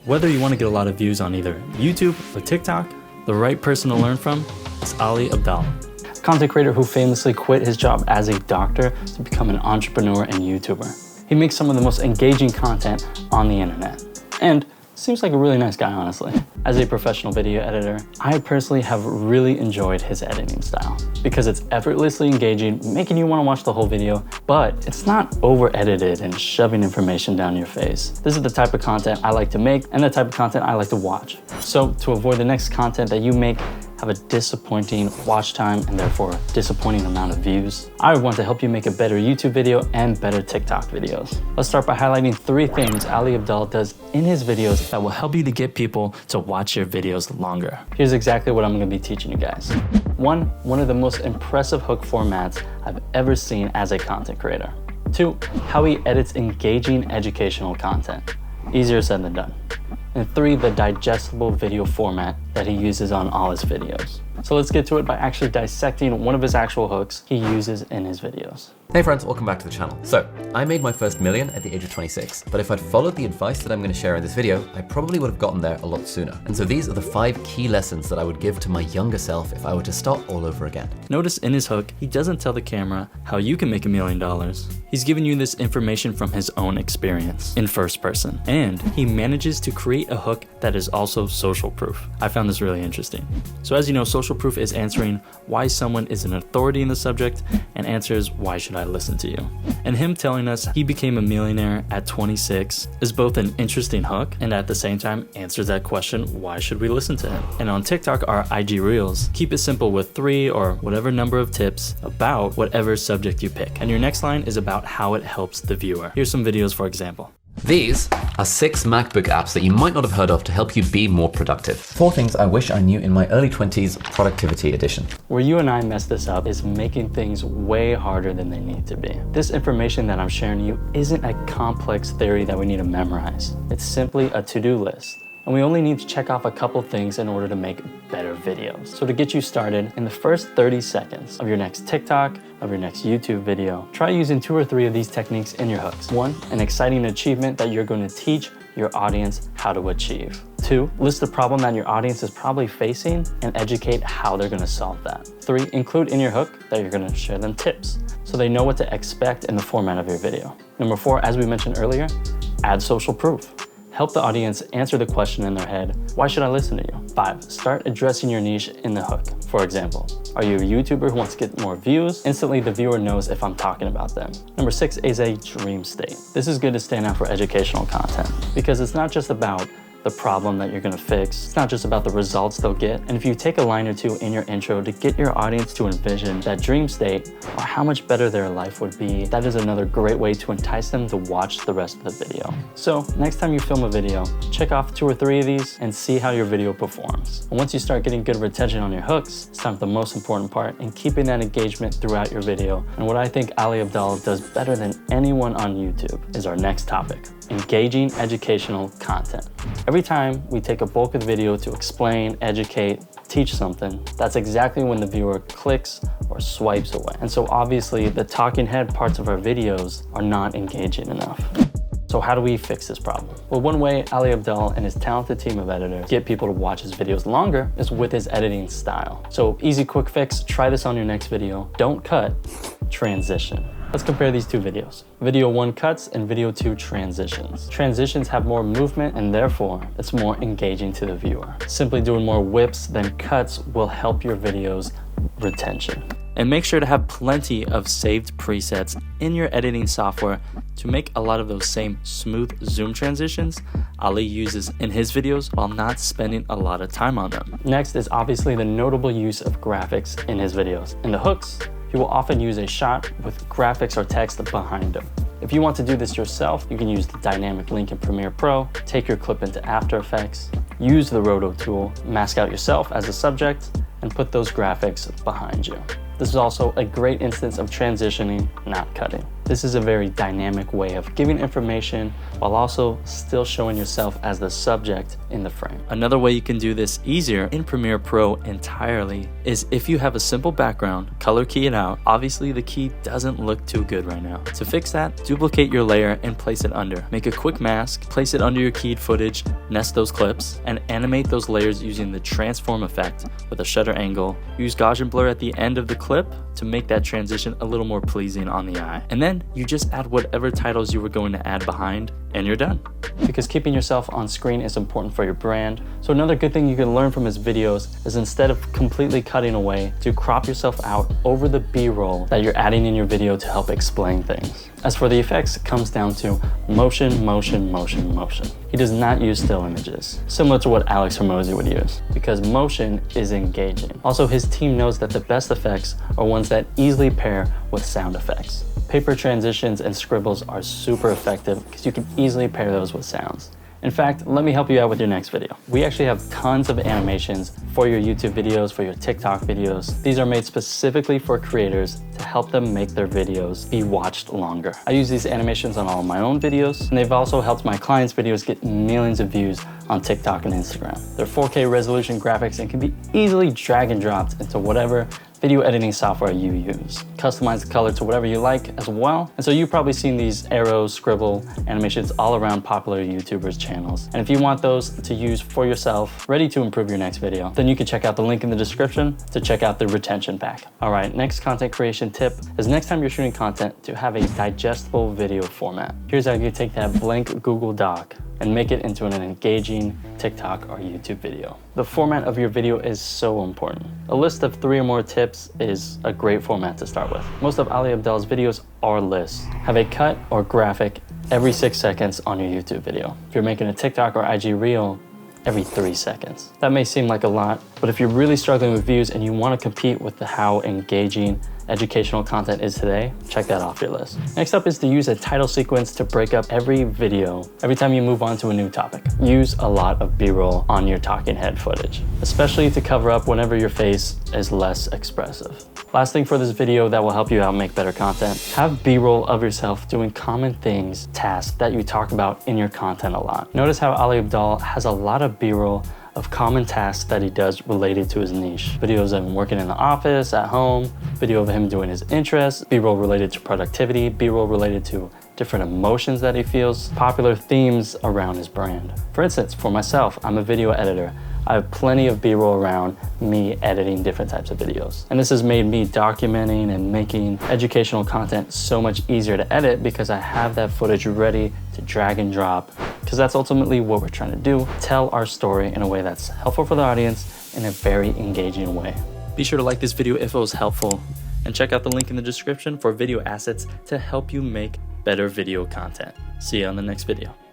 Whether you want to get a lot of views on either YouTube or TikTok, the right person to learn from is Ali Abdaal, a content creator who famously quit his job as a doctor to become an entrepreneur and YouTuber. He makes some of the most engaging content on the internet, and seems like a really nice guy, honestly. As a professional video editor, I personally have really enjoyed his editing style because it's effortlessly engaging, making you want to watch the whole video, but it's not over-edited and shoving information down your face. This is the type of content I like to make and the type of content I like to watch. So to avoid the next content that you make have a disappointing watch time and therefore a disappointing amount of views, I would want to help you make a better YouTube video and better TikTok videos. Let's start by highlighting 3 things Ali Abdaal does in his videos that will help you to get people to watch your videos longer. Here's exactly what I'm going to be teaching you guys. One of the most impressive hook formats I've ever seen as a content creator. 2, how he edits engaging educational content. Easier said than done. And 3, the digestible video format that he uses on all his videos. So let's get to it by actually dissecting one of his actual hooks he uses in his videos. Hey friends, welcome back to the channel. So, I made my first million at the age of 26, but if I'd followed the advice that I'm going to share in this video, I probably would have gotten there a lot sooner. And so these are the 5 key lessons that I would give to my younger self if I were to start all over again. Notice in his hook, he doesn't tell the camera how you can make $1 million. He's giving you this information from his own experience in first person. And he manages to create a hook that is also social proof. I found this really interesting. So as you know, social proof is answering why someone is an authority in the subject and answers why should I listen to you. And him telling us he became a millionaire at 26 is both an interesting hook and at the same time answers that question, why should we listen to him? And on TikTok, our IG Reels, keep it simple with 3 or whatever number of tips about whatever subject you pick. And your next line is about how it helps the viewer. Here's some videos for example. These are 6 MacBook apps that you might not have heard of to help you be more productive. 4 things I wish I knew in my early 20s productivity edition. Where you and I mess this up is making things way harder than they need to be. This information that I'm sharing you isn't a complex theory that we need to memorize. It's simply a to-do list. And we only need to check off a couple things in order to make better videos. So to get you started, in the first 30 seconds of your next TikTok, of your next YouTube video, try using 2 or 3 of these techniques in your hooks. 1, an exciting achievement that you're going to teach your audience how to achieve. 2, list the problem that your audience is probably facing and educate how they're going to solve that. 3, include in your hook that you're going to share them tips so they know what to expect in the format of your video. Number 4, as we mentioned earlier, add social proof. Help the audience answer the question in their head, why should I listen to you? 5, start addressing your niche in the hook. For example, are you a YouTuber who wants to get more views? Instantly, the viewer knows if I'm talking about them. Number 6 is a dream state. This is good to stand out for educational content because it's not just about the problem that you're gonna fix. It's not just about the results they'll get. And if you take a line or 2 in your intro to get your audience to envision that dream state or how much better their life would be, that is another great way to entice them to watch the rest of the video. So next time you film a video, check off 2 or 3 of these and see how your video performs. And once you start getting good retention on your hooks, it's time for the most important part in keeping that engagement throughout your video. And what I think Ali Abdaal does better than anyone on YouTube is our next topic. Engaging educational content. Every time we take a bulk of the video to explain, educate, teach something, that's exactly when the viewer clicks or swipes away. And so obviously the talking head parts of our videos are not engaging enough. So how do we fix this problem? Well, one way Ali Abdaal and his talented team of editors get people to watch his videos longer is with his editing style. So easy, quick fix, try this on your next video. Don't cut, transition. Let's compare these 2 videos. Video 1 cuts and video 2 transitions. Transitions have more movement and therefore it's more engaging to the viewer. Simply doing more whips than cuts will help your videos retention. And make sure to have plenty of saved presets in your editing software to make a lot of those same smooth zoom transitions Ali uses in his videos while not spending a lot of time on them. Next is obviously the notable use of graphics in his videos. In the hooks, he will often use a shot with graphics or text behind him. If you want to do this yourself, you can use the dynamic link in Premiere Pro, take your clip into After Effects, use the Roto tool, mask out yourself as a subject, and put those graphics behind you. This is also a great instance of transitioning, not cutting. This is a very dynamic way of giving information while also still showing yourself as the subject in the frame. Another way you can do this easier in Premiere Pro entirely is if you have a simple background, color key it out. Obviously the key doesn't look too good right now. To fix that, duplicate your layer and place it under. Make a quick mask, place it under your keyed footage, nest those clips, and animate those layers using the transform effect with a shutter angle. Use Gaussian blur at the end of the clip to make that transition a little more pleasing on the eye. And then you just add whatever titles you were going to add behind and you're done. Because keeping yourself on screen is important for your brand. So another good thing you can learn from his videos is instead of completely cutting away, to crop yourself out over the B-roll that you're adding in your video to help explain things. As for the effects, it comes down to motion, motion, motion, motion. He does not use still images, similar to what Alex Hormozi would use, because motion is engaging. Also, his team knows that the best effects are ones that easily pair with sound effects. Paper transitions and scribbles are super effective because you can easily pair those with sounds. In fact, let me help you out with your next video. We actually have tons of animations for your YouTube videos, for your TikTok videos. These are made specifically for creators to help them make their videos be watched longer. I use these animations on all of my own videos, and they've also helped my clients' videos get millions of views on TikTok and Instagram. They're 4K resolution graphics and can be easily drag and dropped into whatever video editing software you use. Customize the color to whatever you like as well. And so you've probably seen these arrow, scribble animations all around popular YouTubers' channels. And if you want those to use for yourself, ready to improve your next video, then you can check out the link in the description to check out the retention pack. All right, next content creation tip is next time you're shooting content to have a digestible video format. Here's how you take that blank Google Doc and make it into an engaging TikTok or YouTube video. The format of your video is so important. A list of 3 or more tips is a great format to start with. Most of Ali Abdaal's videos are lists. Have a cut or graphic every 6 seconds on your YouTube video. If you're making a TikTok or IG reel, every 3 seconds. That may seem like a lot, but if you're really struggling with views and you want to compete with how engaging educational content is today, check that off your list. Next up is to use a title sequence to break up every video every time you move on to a new topic. Use a lot of B-roll on your talking head footage, especially to cover up whenever your face is less expressive. Last thing for this video that will help you out make better content, have B-roll of yourself doing common things, tasks that you talk about in your content a lot. Notice how Ali Abdaal has a lot of B-roll of common tasks that he does related to his niche. Videos of him working in the office, at home, video of him doing his interests, B-roll related to productivity, B-roll related to different emotions that he feels, popular themes around his brand. For instance, for myself, I'm a video editor. I have plenty of B-roll around me editing different types of videos. And this has made me documenting and making educational content so much easier to edit because I have that footage ready to drag and drop, because that's ultimately what we're trying to do, tell our story in a way that's helpful for the audience in a very engaging way. Be sure to like this video if it was helpful, and check out the link in the description for video assets to help you make better video content. See you on the next video.